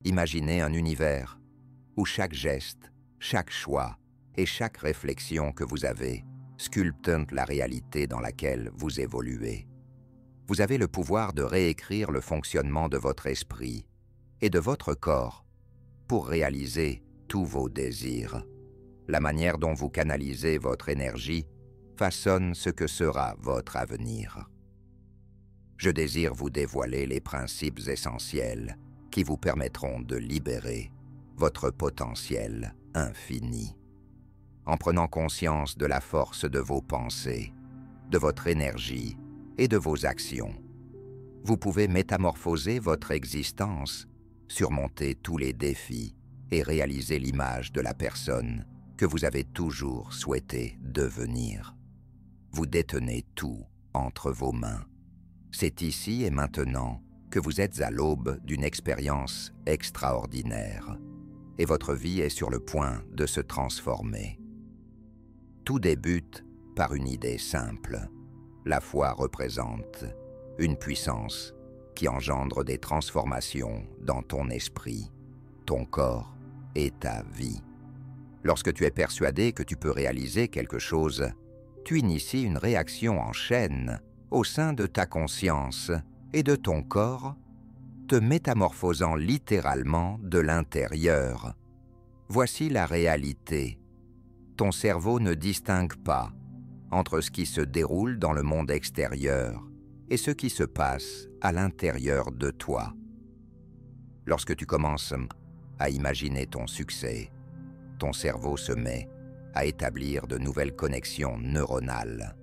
Imaginez un univers où chaque geste, chaque choix et chaque réflexion que vous avez sculptent la réalité dans laquelle vous évoluez. Vous avez le pouvoir de réécrire le fonctionnement de votre esprit et de votre corps pour réaliser tous vos désirs. La manière dont vous canalisez votre énergie façonne ce que sera votre avenir. Je désire vous dévoiler les principes essentiels qui vous permettront de libérer votre potentiel infini. En prenant conscience de la force de vos pensées, de votre énergie et de vos actions, vous pouvez métamorphoser votre existence, surmonter tous les défis et réaliser l'image de la personne que vous avez toujours souhaité devenir. Vous détenez tout entre vos mains. C'est ici et maintenant que vous êtes à l'aube d'une expérience extraordinaire et votre vie est sur le point de se transformer. Tout débute par une idée simple. La foi représente une puissance qui engendre des transformations dans ton esprit, ton corps et ta vie. Lorsque tu es persuadé que tu peux réaliser quelque chose, tu inities une réaction en chaîne au sein de ta conscience et de ton corps, te métamorphosant littéralement de l'intérieur. Voici la réalité. Ton cerveau ne distingue pas entre ce qui se déroule dans le monde extérieur et ce qui se passe à l'intérieur de toi. Lorsque tu commences à imaginer ton succès, ton cerveau se met à établir de nouvelles connexions neuronales.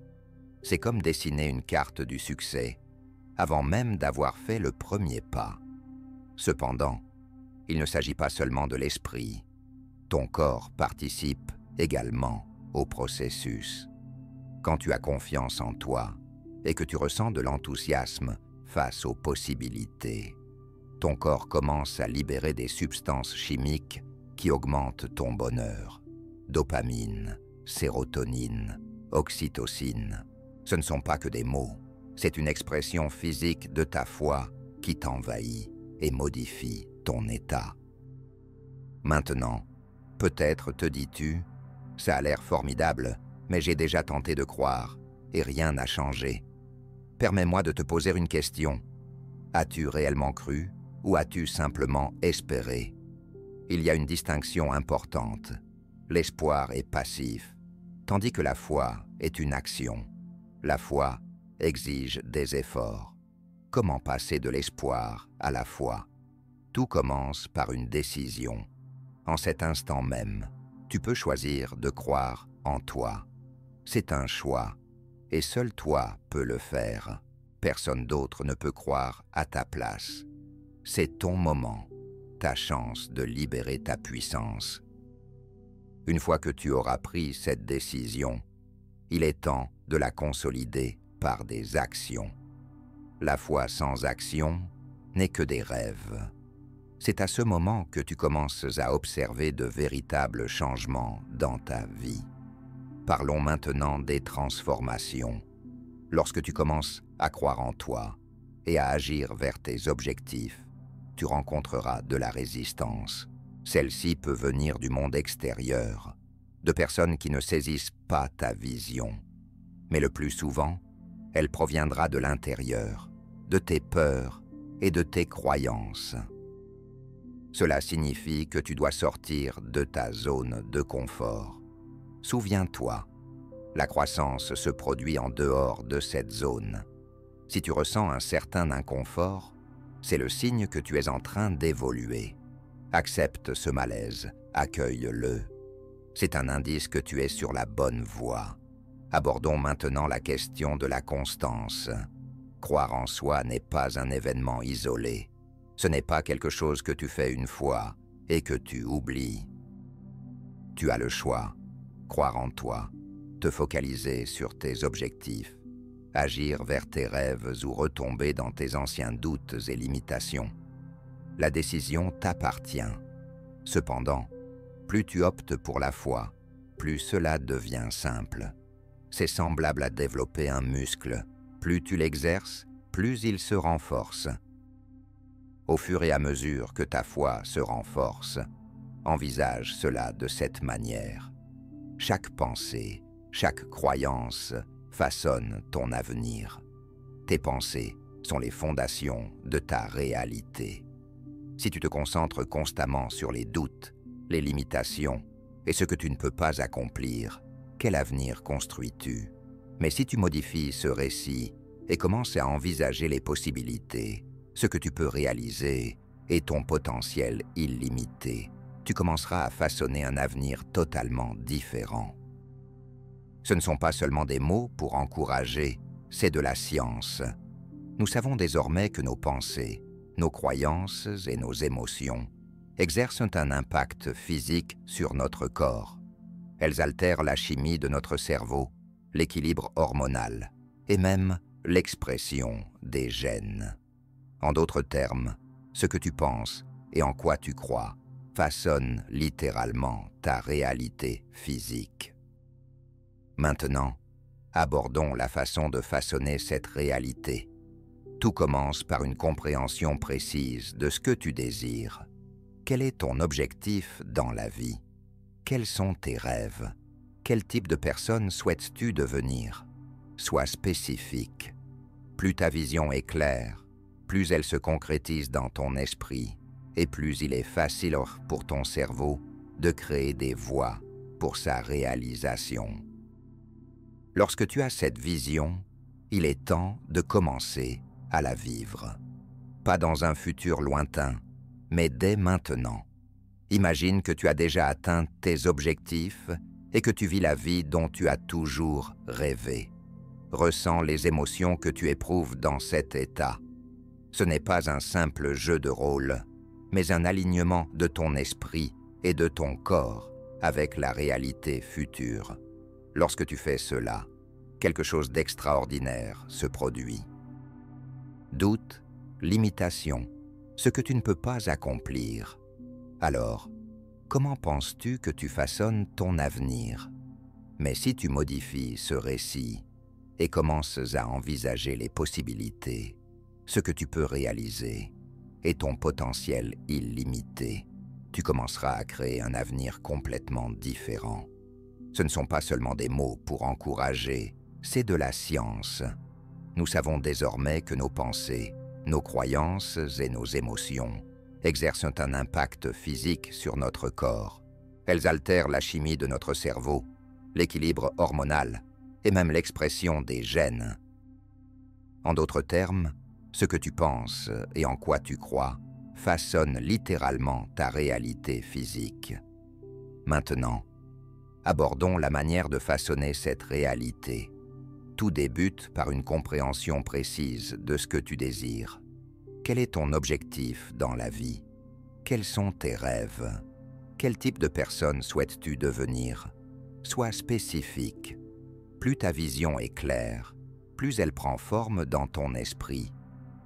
C'est comme dessiner une carte du succès avant même d'avoir fait le premier pas. Cependant, il ne s'agit pas seulement de l'esprit. Ton corps participe également au processus. Quand tu as confiance en toi et que tu ressens de l'enthousiasme face aux possibilités, ton corps commence à libérer des substances chimiques qui augmentent ton bonheur. Dopamine, sérotonine, oxytocine. Ce ne sont pas que des mots, c'est une expression physique de ta foi qui t'envahit et modifie ton état. Maintenant, peut-être te dis-tu, ça a l'air formidable, mais j'ai déjà tenté de croire et rien n'a changé. Permets-moi de te poser une question. As-tu réellement cru ou as-tu simplement espéré? Il y a une distinction importante. L'espoir est passif, tandis que la foi est une action. La foi exige des efforts. Comment passer de l'espoir à la foi? Tout commence par une décision. En cet instant même, tu peux choisir de croire en toi. C'est un choix, et seul toi peux le faire. Personne d'autre ne peut croire à ta place. C'est ton moment, ta chance de libérer ta puissance. Une fois que tu auras pris cette décision, il est temps de la consolider par des actions. La foi sans action n'est que des rêves. C'est à ce moment que tu commences à observer de véritables changements dans ta vie. Parlons maintenant des transformations. Lorsque tu commences à croire en toi et à agir vers tes objectifs, tu rencontreras de la résistance. Celle-ci peut venir du monde extérieur, de personnes qui ne saisissent pas ta vision. Mais le plus souvent, elle proviendra de l'intérieur, de tes peurs et de tes croyances. Cela signifie que tu dois sortir de ta zone de confort. Souviens-toi, la croissance se produit en dehors de cette zone. Si tu ressens un certain inconfort, c'est le signe que tu es en train d'évoluer. Accepte ce malaise, accueille-le. C'est un indice que tu es sur la bonne voie. Abordons maintenant la question de la constance. Croire en soi n'est pas un événement isolé. Ce n'est pas quelque chose que tu fais une fois et que tu oublies. Tu as le choix, croire en toi, te focaliser sur tes objectifs, agir vers tes rêves ou retomber dans tes anciens doutes et limitations. La décision t'appartient. Cependant, plus tu optes pour la foi, plus cela devient simple. C'est semblable à développer un muscle. Plus tu l'exerces, plus il se renforce. Au fur et à mesure que ta foi se renforce, envisage cela de cette manière. Chaque pensée, chaque croyance façonne ton avenir. Tes pensées sont les fondations de ta réalité. Si tu te concentres constamment sur les doutes, les limitations et ce que tu ne peux pas accomplir, quel avenir construis-tu? Mais si tu modifies ce récit et commences à envisager les possibilités, ce que tu peux réaliser et ton potentiel illimité, tu commenceras à façonner un avenir totalement différent. Ce ne sont pas seulement des mots pour encourager, c'est de la science. Nous savons désormais que nos pensées, nos croyances et nos émotions exercent un impact physique sur notre corps. Elles altèrent la chimie de notre cerveau, l'équilibre hormonal et même l'expression des gènes. En d'autres termes, ce que tu penses et en quoi tu crois façonne littéralement ta réalité physique. Maintenant, abordons la façon de façonner cette réalité. Tout commence par une compréhension précise de ce que tu désires. Quel est ton objectif dans la vie? Quels sont tes rêves? Quel type de personne souhaites-tu devenir? Sois spécifique. Plus ta vision est claire, plus elle se concrétise dans ton esprit, et plus il est facile pour ton cerveau de créer des voies pour sa réalisation. Lorsque tu as cette vision, il est temps de commencer à la vivre. Pas dans un futur lointain, mais dès maintenant. Imagine que tu as déjà atteint tes objectifs et que tu vis la vie dont tu as toujours rêvé. Ressens les émotions que tu éprouves dans cet état. Ce n'est pas un simple jeu de rôle, mais un alignement de ton esprit et de ton corps avec la réalité future. Lorsque tu fais cela, quelque chose d'extraordinaire se produit. Doute, limitation, ce que tu ne peux pas accomplir. Alors, comment penses-tu que tu façonnes ton avenir? Mais si tu modifies ce récit et commences à envisager les possibilités, ce que tu peux réaliser et ton potentiel illimité, tu commenceras à créer un avenir complètement différent. Ce ne sont pas seulement des mots pour encourager, c'est de la science. Nous savons désormais que nos pensées, nos croyances et nos émotions exercent un impact physique sur notre corps. Elles altèrent la chimie de notre cerveau, l'équilibre hormonal et même l'expression des gènes. En d'autres termes, ce que tu penses et en quoi tu crois façonne littéralement ta réalité physique. Maintenant, abordons la manière de façonner cette réalité. Tout débute par une compréhension précise de ce que tu désires. Quel est ton objectif dans la vie? Quels sont tes rêves? Quel type de personne souhaites-tu devenir? Sois spécifique. Plus ta vision est claire, plus elle prend forme dans ton esprit,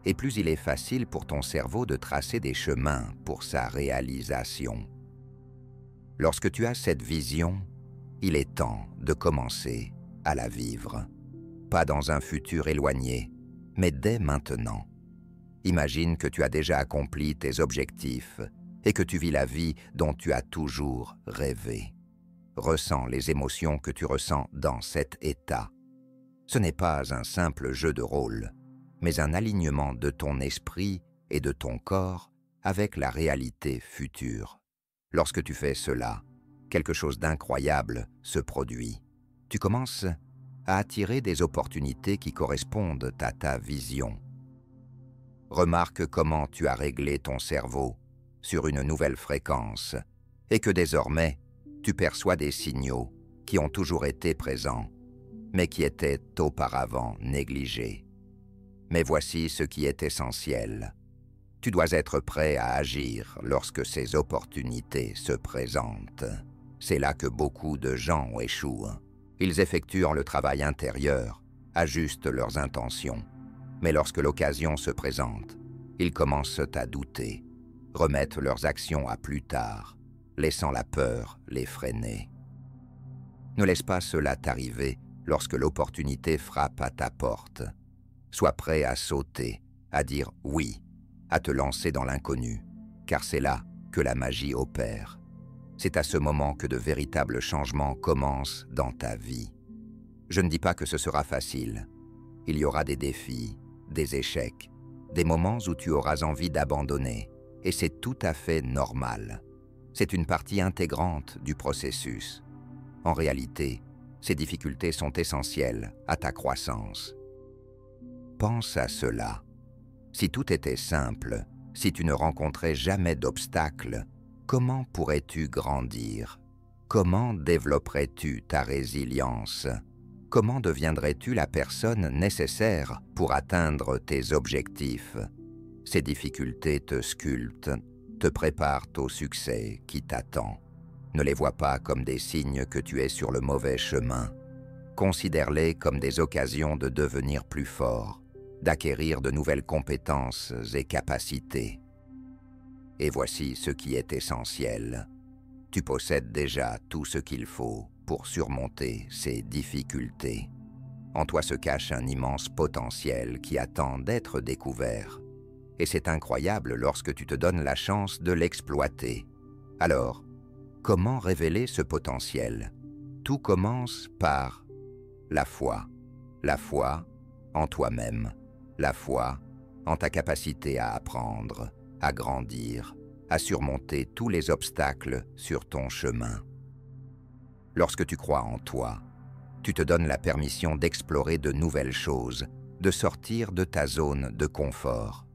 et plus il est facile pour ton cerveau de tracer des chemins pour sa réalisation. Lorsque tu as cette vision, il est temps de commencer à la vivre. Pas dans un futur éloigné, mais dès maintenant. Imagine que tu as déjà accompli tes objectifs et que tu vis la vie dont tu as toujours rêvé. Ressens les émotions que tu ressens dans cet état. Ce n'est pas un simple jeu de rôle, mais un alignement de ton esprit et de ton corps avec la réalité future. Lorsque tu fais cela, quelque chose d'incroyable se produit. Tu commences à attirer des opportunités qui correspondent à ta vision. Remarque comment tu as réglé ton cerveau sur une nouvelle fréquence et que désormais, tu perçois des signaux qui ont toujours été présents, mais qui étaient auparavant négligés. Mais voici ce qui est essentiel. Tu dois être prêt à agir lorsque ces opportunités se présentent. C'est là que beaucoup de gens échouent. Ils effectuent le travail intérieur, ajustent leurs intentions. Mais lorsque l'occasion se présente, ils commencent à douter, remettent leurs actions à plus tard, laissant la peur les freiner. Ne laisse pas cela t'arriver lorsque l'opportunité frappe à ta porte. Sois prêt à sauter, à dire oui, à te lancer dans l'inconnu, car c'est là que la magie opère. C'est à ce moment que de véritables changements commencent dans ta vie. Je ne dis pas que ce sera facile. Il y aura des défis, des échecs, des moments où tu auras envie d'abandonner, et c'est tout à fait normal. C'est une partie intégrante du processus. En réalité, ces difficultés sont essentielles à ta croissance. Pense à cela. Si tout était simple, si tu ne rencontrais jamais d'obstacles, comment pourrais-tu grandir? Comment développerais-tu ta résilience? Comment deviendrais-tu la personne nécessaire pour atteindre tes objectifs? Ces difficultés te sculptent, te préparent au succès qui t'attend. Ne les vois pas comme des signes que tu es sur le mauvais chemin. Considère-les comme des occasions de devenir plus fort, d'acquérir de nouvelles compétences et capacités. Et voici ce qui est essentiel. Tu possèdes déjà tout ce qu'il faut pour surmonter ces difficultés. En toi se cache un immense potentiel qui attend d'être découvert. Et c'est incroyable lorsque tu te donnes la chance de l'exploiter. Alors, comment révéler ce potentiel? Tout commence par la foi. La foi en toi-même. La foi en ta capacité à apprendre, à grandir, à surmonter tous les obstacles sur ton chemin. Lorsque tu crois en toi, tu te donnes la permission d'explorer de nouvelles choses, de sortir de ta zone de confort.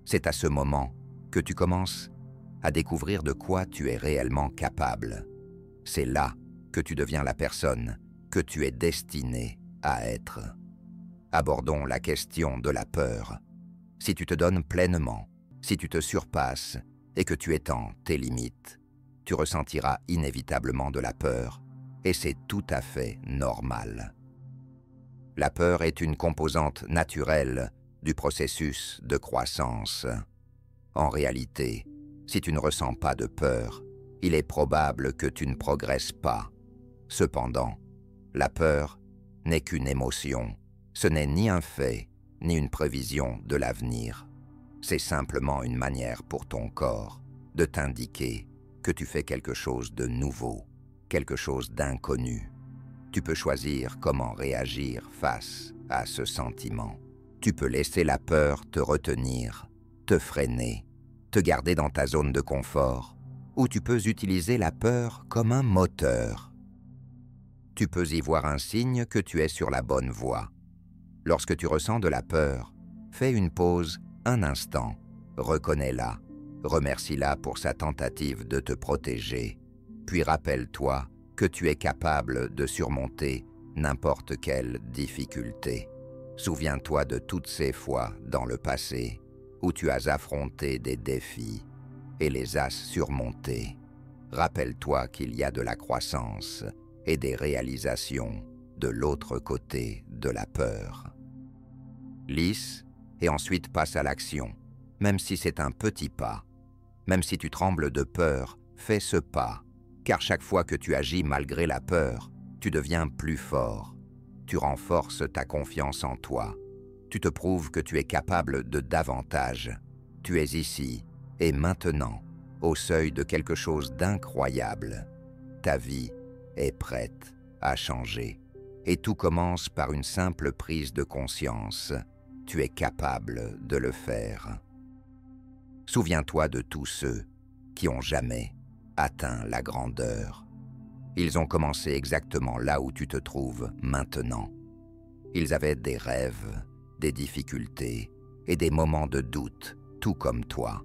C'est à ce moment que tu commences à découvrir de quoi tu es réellement capable. C'est là que tu deviens la personne que tu es destiné à être. Abordons la question de la peur. Si tu te donnes pleinement, si tu te surpasses et que tu étends tes limites, tu ressentiras inévitablement de la peur, et c'est tout à fait normal. La peur est une composante naturelle du processus de croissance. En réalité, si tu ne ressens pas de peur, il est probable que tu ne progresses pas. Cependant, la peur n'est qu'une émotion. Ce n'est ni un fait, ni une prévision de l'avenir. C'est simplement une manière pour ton corps de t'indiquer que tu fais quelque chose de nouveau, quelque chose d'inconnu. Tu peux choisir comment réagir face à ce sentiment. Tu peux laisser la peur te retenir, te freiner, te garder dans ta zone de confort, ou tu peux utiliser la peur comme un moteur. Tu peux y voir un signe que tu es sur la bonne voie. Lorsque tu ressens de la peur, fais une pause un instant, reconnais-la, remercie-la pour sa tentative de te protéger, puis rappelle-toi que tu es capable de surmonter n'importe quelle difficulté. Souviens-toi de toutes ces fois dans le passé où tu as affronté des défis et les as surmontés. Rappelle-toi qu'il y a de la croissance et des réalisations de l'autre côté de la peur. Lisse et ensuite passe à l'action, même si c'est un petit pas. Même si tu trembles de peur, fais ce pas, car chaque fois que tu agis malgré la peur, tu deviens plus fort. Tu renforces ta confiance en toi. Tu te prouves que tu es capable de davantage. Tu es ici et maintenant, au seuil de quelque chose d'incroyable. Ta vie est prête à changer. Et tout commence par une simple prise de conscience. Tu es capable de le faire. Souviens-toi de tous ceux qui ont jamais atteint la grandeur. Ils ont commencé exactement là où tu te trouves maintenant. Ils avaient des rêves, des difficultés et des moments de doute, tout comme toi.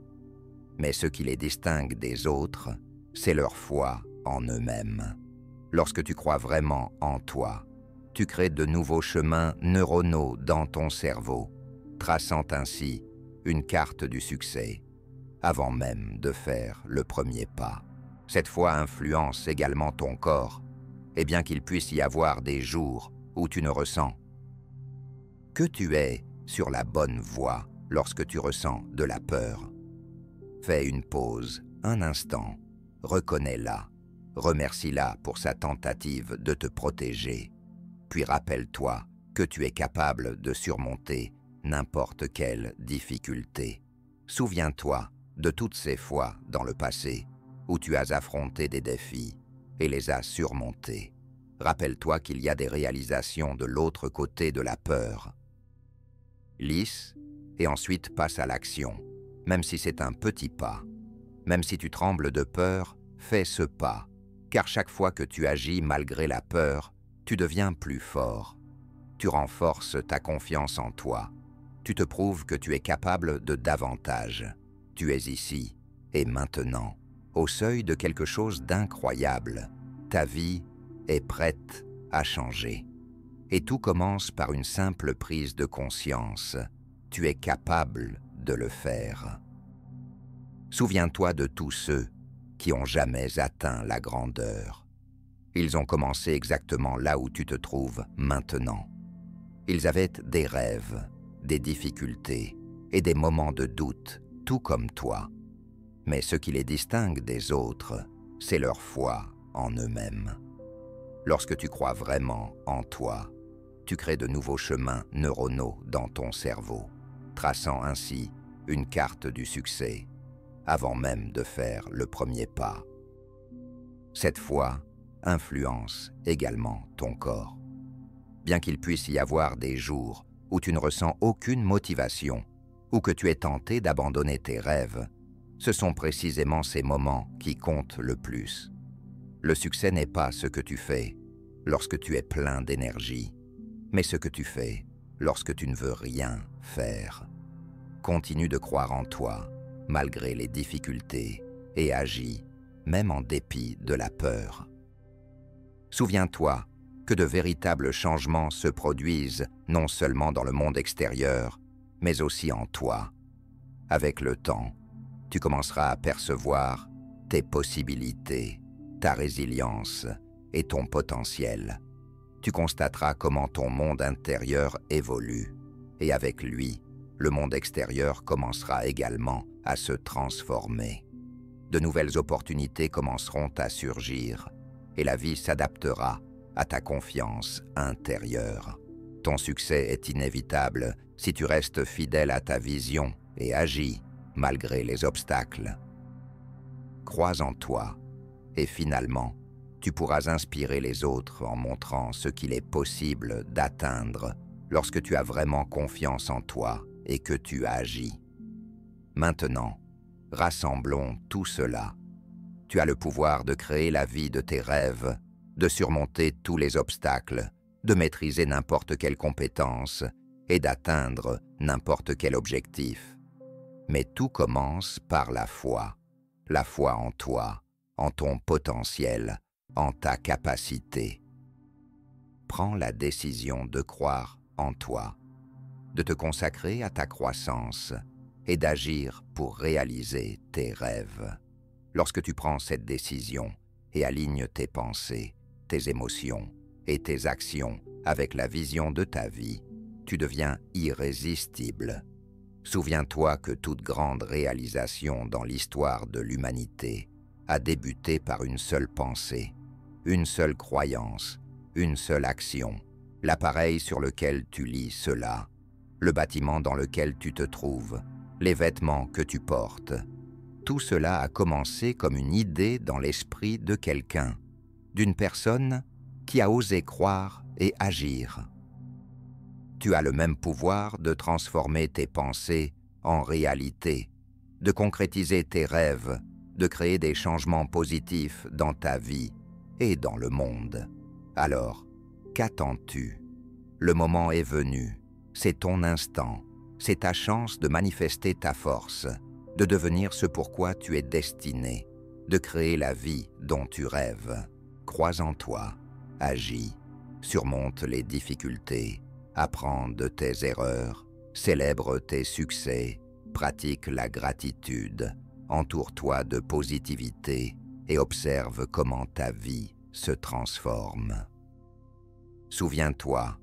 Mais ce qui les distingue des autres, c'est leur foi en eux-mêmes. Lorsque tu crois vraiment en toi, tu crées de nouveaux chemins neuronaux dans ton cerveau, traçant ainsi une carte du succès, avant même de faire le premier pas. Cette foi influence également ton corps, et bien qu'il puisse y avoir des jours où tu ne ressens que tu es sur la bonne voie lorsque tu ressens de la peur. Fais une pause, un instant, reconnais-la, remercie-la pour sa tentative de te protéger, puis rappelle-toi que tu es capable de surmonter n'importe quelle difficulté. Souviens-toi de toutes ces fois dans le passé où tu as affronté des défis et les as surmontés. Rappelle-toi qu'il y a des réalisations de l'autre côté de la peur. Lisse et ensuite passe à l'action, même si c'est un petit pas. Même si tu trembles de peur, fais ce pas, car chaque fois que tu agis malgré la peur, tu deviens plus fort. Tu renforces ta confiance en toi. Tu te prouves que tu es capable de davantage. Tu es ici et maintenant, au seuil de quelque chose d'incroyable. Ta vie est prête à changer. Et tout commence par une simple prise de conscience. Tu es capable de le faire. Souviens-toi de tous ceux qui n'ont jamais atteint la grandeur. Ils ont commencé exactement là où tu te trouves maintenant. Ils avaient des rêves, des difficultés et des moments de doute, tout comme toi. Mais ce qui les distingue des autres, c'est leur foi en eux-mêmes. Lorsque tu crois vraiment en toi, tu crées de nouveaux chemins neuronaux dans ton cerveau, traçant ainsi une carte du succès, avant même de faire le premier pas. Cette foi influence également ton corps. Bien qu'il puisse y avoir des jours où tu ne ressens aucune motivation ou que tu es tenté d'abandonner tes rêves, ce sont précisément ces moments qui comptent le plus. Le succès n'est pas ce que tu fais lorsque tu es plein d'énergie, mais ce que tu fais lorsque tu ne veux rien faire. Continue de croire en toi, malgré les difficultés, et agis, même en dépit de la peur. Souviens-toi que de véritables changements se produisent non seulement dans le monde extérieur, mais aussi en toi. Avec le temps, tu commenceras à percevoir tes possibilités, ta résilience et ton potentiel. Tu constateras comment ton monde intérieur évolue, et avec lui, le monde extérieur commencera également à se transformer. De nouvelles opportunités commenceront à surgir, et la vie s'adaptera à ta confiance intérieure. Ton succès est inévitable si tu restes fidèle à ta vision et agis malgré les obstacles. Crois en toi, et finalement, tu pourras inspirer les autres en montrant ce qu'il est possible d'atteindre lorsque tu as vraiment confiance en toi et que tu agis. Maintenant, rassemblons tout cela. Tu as le pouvoir de créer la vie de tes rêves, de surmonter tous les obstacles, de maîtriser n'importe quelle compétence et d'atteindre n'importe quel objectif. Mais tout commence par la foi en toi, en ton potentiel, en ta capacité. Prends la décision de croire en toi, de te consacrer à ta croissance et d'agir pour réaliser tes rêves. Lorsque tu prends cette décision et alignes tes pensées, tes émotions et tes actions avec la vision de ta vie, tu deviens irrésistible. Souviens-toi que toute grande réalisation dans l'histoire de l'humanité a débuté par une seule pensée, une seule croyance, une seule action, l'appareil sur lequel tu lis cela, le bâtiment dans lequel tu te trouves, les vêtements que tu portes. Tout cela a commencé comme une idée dans l'esprit de quelqu'un, d'une personne qui a osé croire et agir. Tu as le même pouvoir de transformer tes pensées en réalité, de concrétiser tes rêves, de créer des changements positifs dans ta vie et dans le monde. Alors, qu'attends-tu? Le moment est venu, c'est ton instant, c'est ta chance de manifester ta force, de devenir ce pourquoi tu es destiné, de créer la vie dont tu rêves. Crois en toi, agis, surmonte les difficultés, apprends de tes erreurs, célèbre tes succès, pratique la gratitude, entoure-toi de positivité et observe comment ta vie se transforme. Souviens-toi,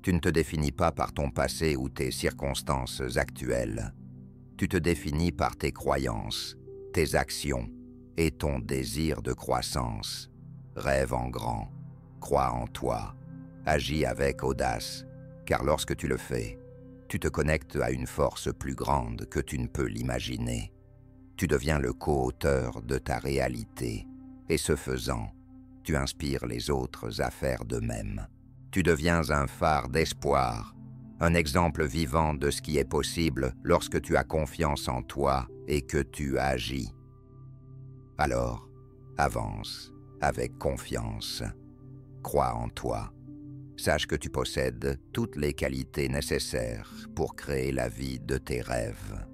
tu ne te définis pas par ton passé ou tes circonstances actuelles. Tu te définis par tes croyances, tes actions et ton désir de croissance. Rêve en grand, crois en toi, agis avec audace, car lorsque tu le fais, Tu te connectes à une force plus grande que tu ne peux l'imaginer. Tu deviens le co-auteur de ta réalité, et ce faisant, tu inspires les autres à faire de même. Tu deviens un phare d'espoir, un exemple vivant de ce qui est possible lorsque tu as confiance en toi et que tu agis. Alors, avance avec confiance. Crois en toi. Sache que tu possèdes toutes les qualités nécessaires pour créer la vie de tes rêves.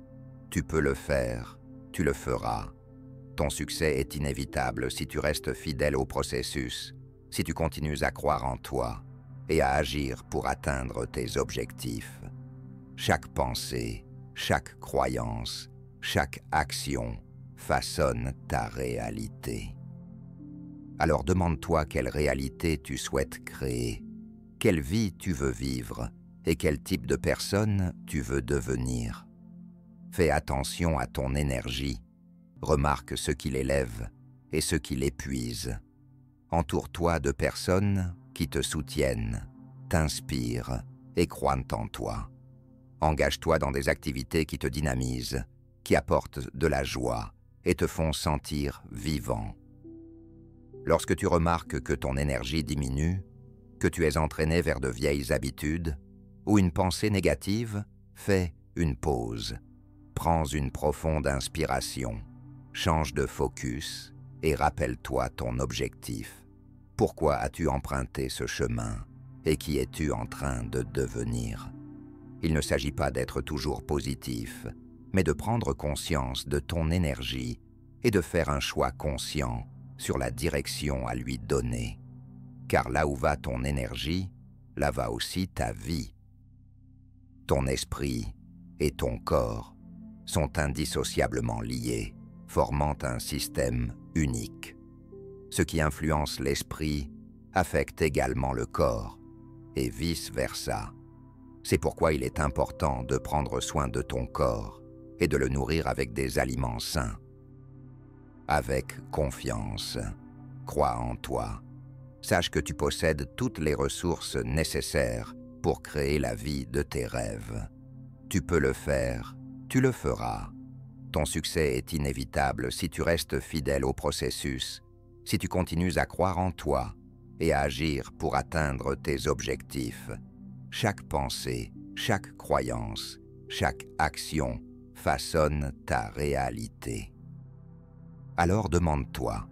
Tu peux le faire, tu le feras. Ton succès est inévitable si tu restes fidèle au processus, si tu continues à croire en toi et à agir pour atteindre tes objectifs. Chaque pensée, chaque croyance, chaque action façonne ta réalité. Alors demande-toi quelle réalité tu souhaites créer, quelle vie tu veux vivre et quel type de personne tu veux devenir. Fais attention à ton énergie, remarque ce qui l'élève et ce qui l'épuise. Entoure-toi de personnes qui te soutiennent, t'inspirent et croient en toi. Engage-toi dans des activités qui te dynamisent, qui apportent de la joie et te font sentir vivant. Lorsque tu remarques que ton énergie diminue, que tu es entraîné vers de vieilles habitudes ou une pensée négative, fais une pause. Prends une profonde inspiration, change de focus et rappelle-toi ton objectif. Pourquoi as-tu emprunté ce chemin et qui es-tu en train de devenir? Il ne s'agit pas d'être toujours positif, mais de prendre conscience de ton énergie et de faire un choix conscient sur la direction à lui donner. Car là où va ton énergie, là va aussi ta vie. Ton esprit et ton corps sont indissociablement liés, formant un système unique. Ce qui influence l'esprit affecte également le corps, et vice-versa. C'est pourquoi il est important de prendre soin de ton corps et de le nourrir avec des aliments sains. Avec confiance, crois en toi. Sache que tu possèdes toutes les ressources nécessaires pour créer la vie de tes rêves. Tu peux le faire, tu le feras. Ton succès est inévitable si tu restes fidèle au processus, si tu continues à croire en toi et à agir pour atteindre tes objectifs. Chaque pensée, chaque croyance, chaque action façonne ta réalité. Alors demande-toi,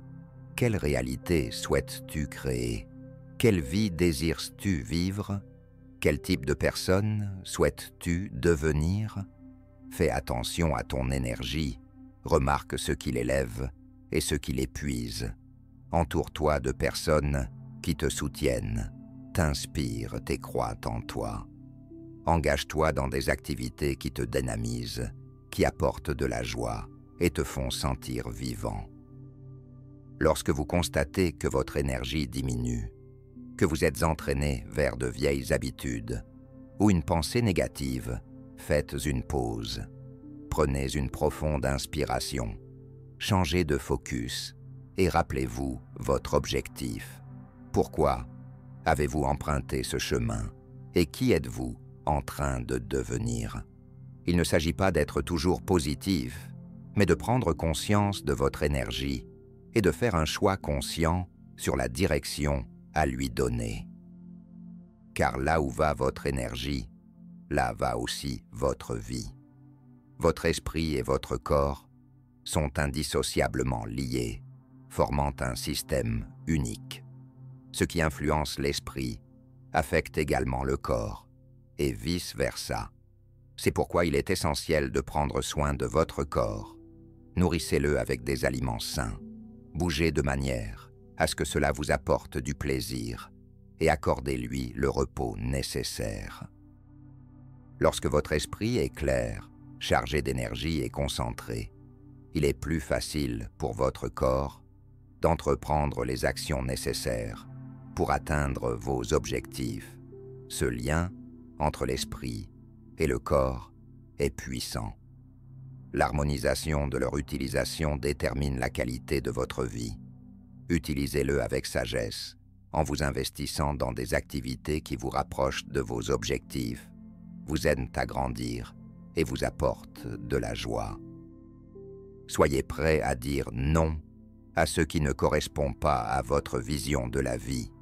quelle réalité souhaites-tu créer? Quelle vie désires-tu vivre? Quel type de personne souhaites-tu devenir? Fais attention à ton énergie, remarque ce qui l'élève et ce qui l'épuise. Entoure-toi de personnes qui te soutiennent, t'inspirent et croient en toi. Engage-toi dans des activités qui te dynamisent, qui apportent de la joie et te font sentir vivant. Lorsque vous constatez que votre énergie diminue, que vous êtes entraîné vers de vieilles habitudes ou une pensée négative, faites une pause. Prenez une profonde inspiration, changez de focus et rappelez-vous votre objectif. Pourquoi avez-vous emprunté ce chemin et qui êtes-vous en train de devenir? Il ne s'agit pas d'être toujours positif, mais de prendre conscience de votre énergie et de faire un choix conscient sur la direction à lui donner. Car là où va votre énergie, là va aussi votre vie. Votre esprit et votre corps sont indissociablement liés, formant un système unique. Ce qui influence l'esprit affecte également le corps, et vice-versa. C'est pourquoi il est essentiel de prendre soin de votre corps. Nourrissez-le avec des aliments sains. Bougez de manière à ce que cela vous apporte du plaisir et accordez-lui le repos nécessaire. Lorsque votre esprit est clair, chargé d'énergie et concentré, il est plus facile pour votre corps d'entreprendre les actions nécessaires pour atteindre vos objectifs. Ce lien entre l'esprit et le corps est puissant. L'harmonisation de leur utilisation détermine la qualité de votre vie. Utilisez-le avec sagesse, en vous investissant dans des activités qui vous rapprochent de vos objectifs. vous aident à grandir et vous apportent de la joie. Soyez prêts à dire non à ce qui ne correspond pas à votre vision de la vie.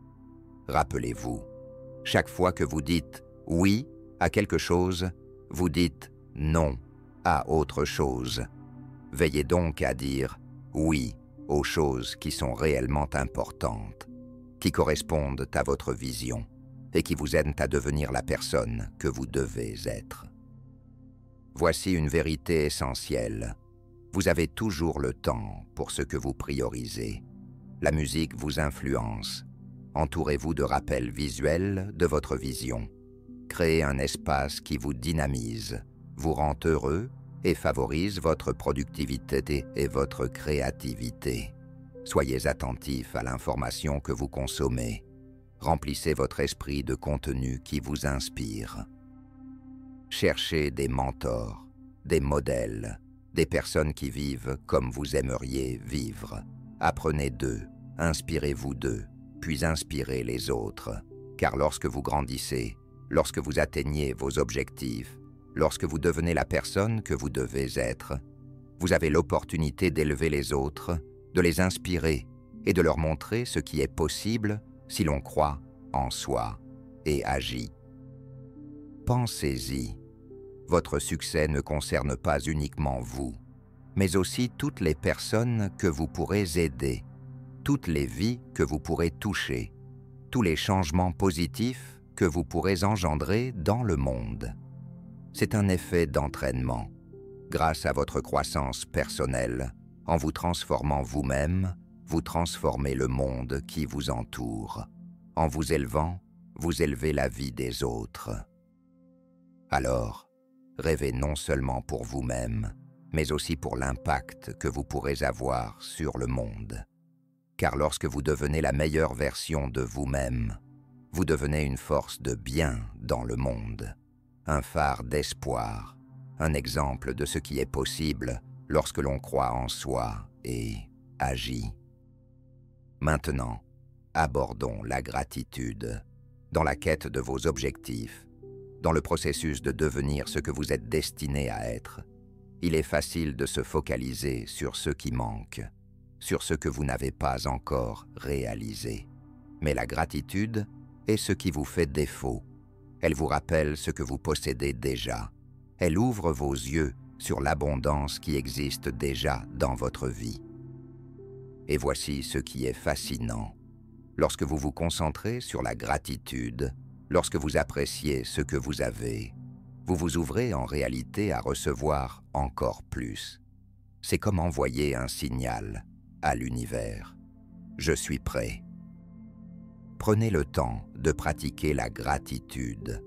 Rappelez-vous, chaque fois que vous dites oui à quelque chose, vous dites non à autre chose. Veillez donc à dire oui aux choses qui sont réellement importantes, qui correspondent à votre vision et qui vous aident à devenir la personne que vous devez être. Voici une vérité essentielle. Vous avez toujours le temps pour ce que vous priorisez. La musique vous influence. Entourez-vous de rappels visuels de votre vision. Créez un espace qui vous dynamise, vous rend heureux et favorise votre productivité et votre créativité. Soyez attentif à l'information que vous consommez. Remplissez votre esprit de contenu qui vous inspire. Cherchez des mentors, des modèles, des personnes qui vivent comme vous aimeriez vivre. Apprenez d'eux, inspirez-vous d'eux, puis inspirez les autres. Car lorsque vous grandissez, lorsque vous atteignez vos objectifs, lorsque vous devenez la personne que vous devez être, vous avez l'opportunité d'élever les autres, de les inspirer et de leur montrer ce qui est possible si l'on croit en soi et agit. Pensez-y. Votre succès ne concerne pas uniquement vous, mais aussi toutes les personnes que vous pourrez aider, toutes les vies que vous pourrez toucher, tous les changements positifs que vous pourrez engendrer dans le monde. C'est un effet d'entraînement. Grâce à votre croissance personnelle, en vous transformant vous-même, vous transformez le monde qui vous entoure. En vous élevant, vous élevez la vie des autres. Alors, rêvez non seulement pour vous-même, mais aussi pour l'impact que vous pourrez avoir sur le monde. Car lorsque vous devenez la meilleure version de vous-même, vous devenez une force de bien dans le monde, un phare d'espoir, un exemple de ce qui est possible lorsque l'on croit en soi et agit. Maintenant, abordons la gratitude. Dans la quête de vos objectifs, dans le processus de devenir ce que vous êtes destiné à être, il est facile de se focaliser sur ce qui manque, sur ce que vous n'avez pas encore réalisé. Mais la gratitude est ce qui vous fait défaut. Elle vous rappelle ce que vous possédez déjà. Elle ouvre vos yeux sur l'abondance qui existe déjà dans votre vie. Et voici ce qui est fascinant. Lorsque vous vous concentrez sur la gratitude, lorsque vous appréciez ce que vous avez, vous vous ouvrez en réalité à recevoir encore plus. C'est comme envoyer un signal à l'univers. Je suis prêt. Prenez le temps de pratiquer la gratitude.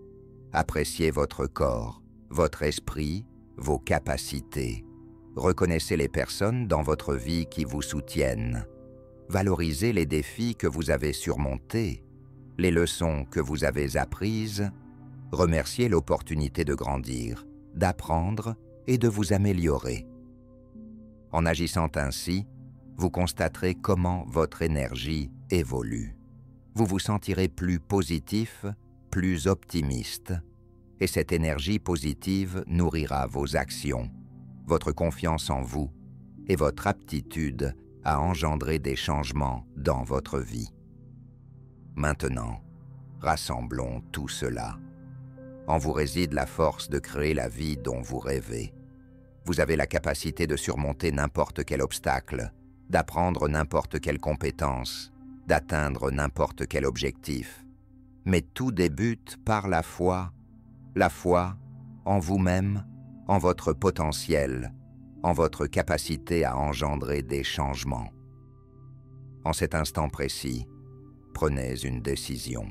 Appréciez votre corps, votre esprit, vos capacités. Reconnaissez les personnes dans votre vie qui vous soutiennent. Valorisez les défis que vous avez surmontés, les leçons que vous avez apprises. Remerciez l'opportunité de grandir, d'apprendre et de vous améliorer. En agissant ainsi, vous constaterez comment votre énergie évolue. Vous vous sentirez plus positif, plus optimiste, et cette énergie positive nourrira vos actions, votre confiance en vous et votre aptitude à engendrer des changements dans votre vie. Maintenant, rassemblons tout cela. En vous réside la force de créer la vie dont vous rêvez. Vous avez la capacité de surmonter n'importe quel obstacle, d'apprendre n'importe quelle compétence, d'atteindre n'importe quel objectif. Mais tout débute par la foi en vous-même, en votre potentiel, en votre capacité à engendrer des changements. En cet instant précis, prenez une décision.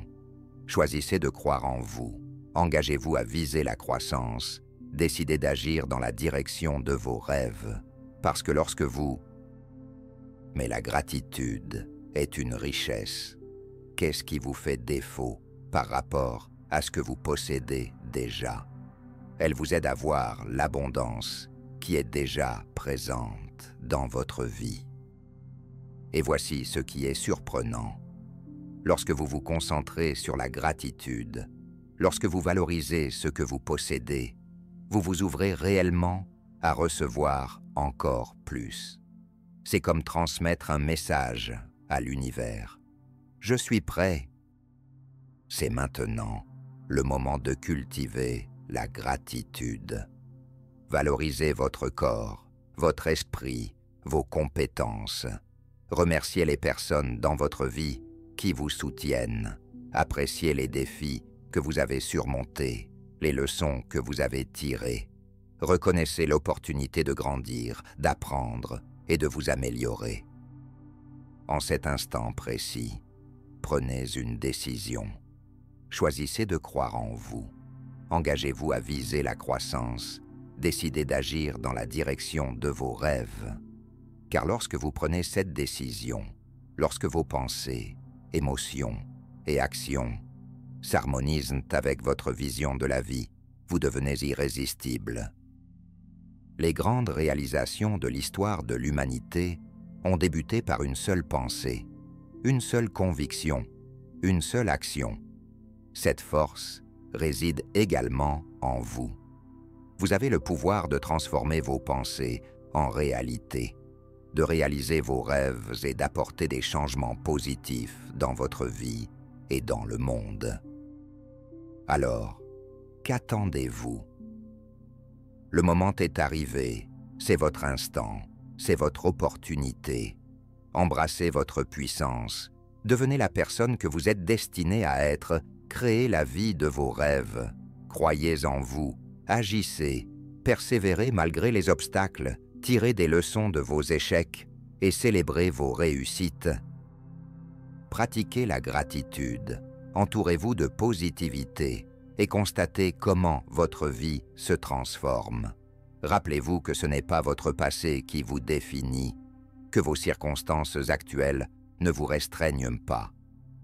Choisissez de croire en vous. Engagez-vous à viser la croissance. Décidez d'agir dans la direction de vos rêves. Parce que lorsque vous... Mais la gratitude est une richesse. Qu'est-ce qui vous fait défaut par rapport à ce que vous possédez déjà? Elle vous aide à voir l'abondance qui est déjà présente dans votre vie. Et voici ce qui est surprenant. Lorsque vous vous concentrez sur la gratitude, Lorsque vous valorisez ce que vous possédez, vous vous ouvrez réellement à recevoir encore plus. C'est comme transmettre un message à l'univers. Je suis prêt. C'est maintenant le moment de cultiver la gratitude. Valorisez votre corps, votre esprit, vos compétences. Remerciez les personnes dans votre vie qui vous soutiennent. Appréciez les défis que vous avez surmontés, les leçons que vous avez tirées. Reconnaissez l'opportunité de grandir, d'apprendre et de vous améliorer. En cet instant précis, prenez une décision. Choisissez de croire en vous. Engagez-vous à viser la croissance. Décidez d'agir dans la direction de vos rêves. Car lorsque vous prenez cette décision, lorsque vos pensées, émotions et actions s'harmonisent avec votre vision de la vie, vous devenez irrésistible. Les grandes réalisations de l'histoire de l'humanité ont débuté par une seule pensée, une seule conviction, une seule action. Cette force réside également en vous. Vous avez le pouvoir de transformer vos pensées en réalité, de réaliser vos rêves et d'apporter des changements positifs dans votre vie et dans le monde. Alors, qu'attendez-vous? Le moment est arrivé, c'est votre instant, c'est votre opportunité. Embrassez votre puissance, devenez la personne que vous êtes destiné à être, créez la vie de vos rêves, croyez en vous, agissez, persévérez malgré les obstacles, tirez des leçons de vos échecs et célébrez vos réussites. Pratiquez la gratitude, entourez-vous de positivité et constatez comment votre vie se transforme. Rappelez-vous que ce n'est pas votre passé qui vous définit, que vos circonstances actuelles ne vous restreignent pas.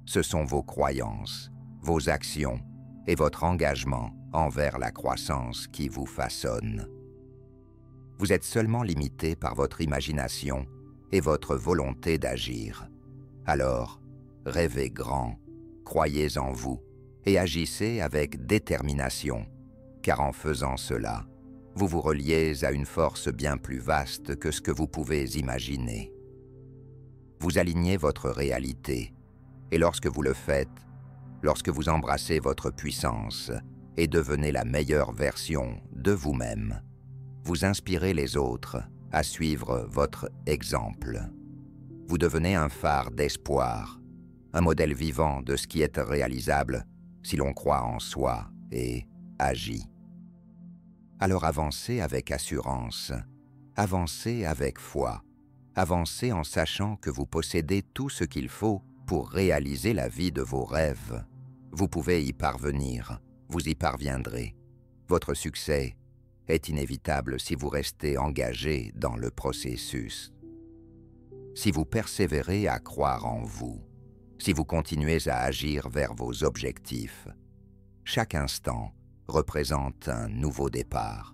Ce sont vos croyances, vos actions et votre engagement envers la croissance qui vous façonnent. Vous êtes seulement limité par votre imagination et votre volonté d'agir. Alors, rêvez grand, croyez en vous et agissez avec détermination, car en faisant cela, vous vous reliez à une force bien plus vaste que ce que vous pouvez imaginer. Vous alignez votre réalité, et lorsque vous le faites, lorsque vous embrassez votre puissance et devenez la meilleure version de vous-même, vous inspirez les autres à suivre votre exemple. Vous devenez un phare d'espoir, un modèle vivant de ce qui est réalisable si l'on croit en soi et agit. Alors avancez avec assurance, avancez avec foi, avancez en sachant que vous possédez tout ce qu'il faut pour réaliser la vie de vos rêves. Vous pouvez y parvenir, vous y parviendrez. Votre succès est inévitable si vous restez engagé dans le processus. Si vous persévérez à croire en vous, si vous continuez à agir vers vos objectifs, chaque instant représente un nouveau départ.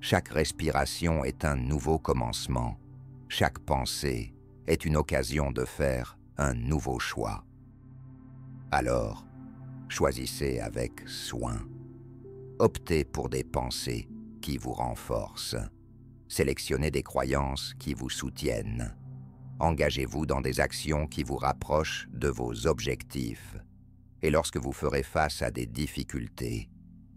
Chaque respiration est un nouveau commencement. Chaque pensée est une occasion de faire un nouveau choix. Alors, choisissez avec soin. Optez pour des pensées qui vous renforcent. Sélectionnez des croyances qui vous soutiennent. Engagez-vous dans des actions qui vous rapprochent de vos objectifs. Et lorsque vous ferez face à des difficultés,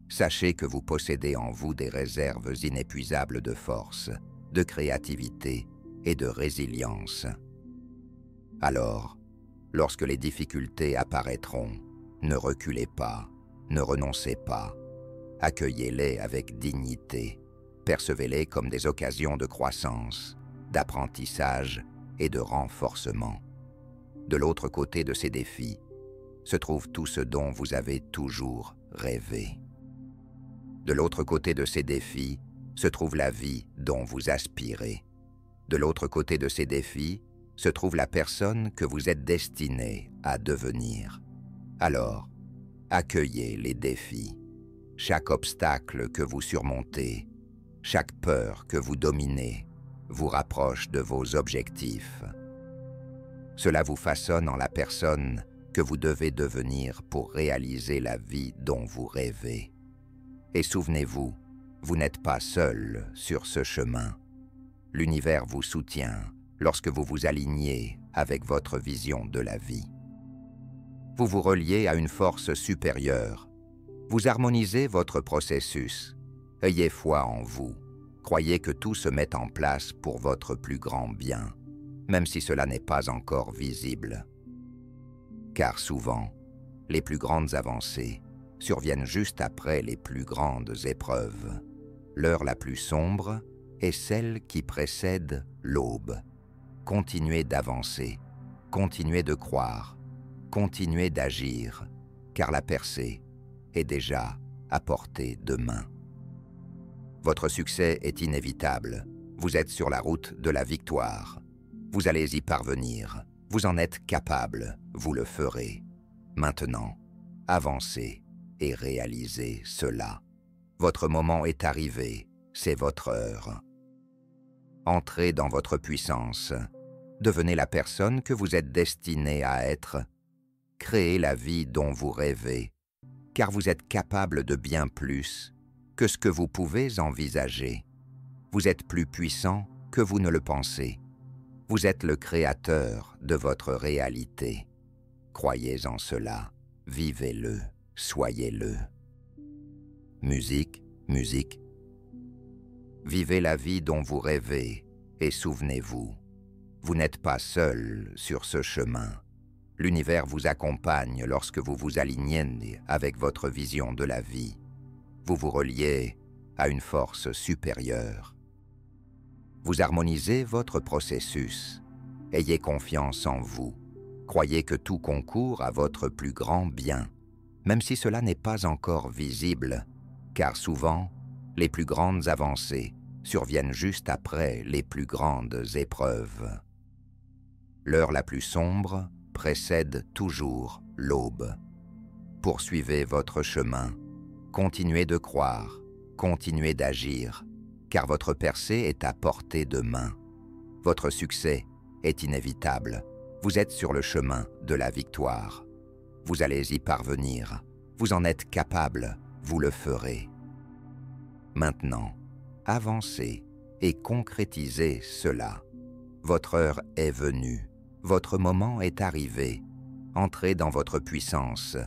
sachez que vous possédez en vous des réserves inépuisables de force, de créativité et de résilience. Alors, lorsque les difficultés apparaîtront, ne reculez pas, ne renoncez pas. Accueillez-les avec dignité, percevez-les comme des occasions de croissance, d'apprentissage et de renforcement. De l'autre côté de ces défis se trouve tout ce dont vous avez toujours rêvé. De l'autre côté de ces défis se trouve la vie dont vous aspirez. De l'autre côté de ces défis se trouve la personne que vous êtes destiné à devenir. Alors, accueillez les défis. Chaque obstacle que vous surmontez, chaque peur que vous dominez, vous rapproche de vos objectifs. Cela vous façonne en la personne que vous devez devenir pour réaliser la vie dont vous rêvez. Et souvenez-vous, vous n'êtes pas seul sur ce chemin. L'univers vous soutient lorsque vous vous alignez avec votre vision de la vie. Vous vous reliez à une force supérieure. Vous harmonisez votre processus. Ayez foi en vous. Croyez que tout se met en place pour votre plus grand bien, même si cela n'est pas encore visible. Car souvent, les plus grandes avancées surviennent juste après les plus grandes épreuves. L'heure la plus sombre est celle qui précède l'aube. Continuez d'avancer, continuez de croire, continuez d'agir, car la percée est déjà à portée de main. Votre succès est inévitable. Vous êtes sur la route de la victoire. Vous allez y parvenir. Vous en êtes capable. Vous le ferez. Maintenant, avancez et réalisez cela. Votre moment est arrivé. C'est votre heure. Entrez dans votre puissance. Devenez la personne que vous êtes destiné à être. Créez la vie dont vous rêvez, car vous êtes capable de bien plus que ce que vous pouvez envisager. Vous êtes plus puissant que vous ne le pensez. Vous êtes le créateur de votre réalité. Croyez en cela, vivez-le, soyez-le. Musique, musique. Vivez la vie dont vous rêvez et souvenez-vous, vous n'êtes pas seul sur ce chemin. L'univers vous accompagne lorsque vous vous alignez avec votre vision de la vie. Vous vous reliez à une force supérieure. Vous harmonisez votre processus. Ayez confiance en vous. Croyez que tout concourt à votre plus grand bien, même si cela n'est pas encore visible, car souvent, les plus grandes avancées surviennent juste après les plus grandes épreuves. L'heure la plus sombre précède toujours l'aube. Poursuivez votre chemin. Continuez de croire, continuez d'agir, car votre percée est à portée de main. Votre succès est inévitable. Vous êtes sur le chemin de la victoire. Vous allez y parvenir. Vous en êtes capable. Vous le ferez. Maintenant, avancez et concrétisez cela. Votre heure est venue. Votre moment est arrivé. Entrez dans votre puissance.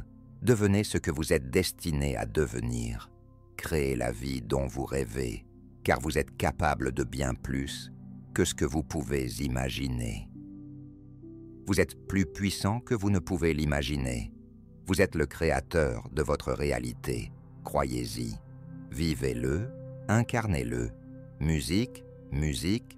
Devenez ce que vous êtes destiné à devenir. Créez la vie dont vous rêvez, car vous êtes capable de bien plus que ce que vous pouvez imaginer. Vous êtes plus puissant que vous ne pouvez l'imaginer. Vous êtes le créateur de votre réalité. Croyez-y. Vivez-le, incarnez-le. Musique, musique,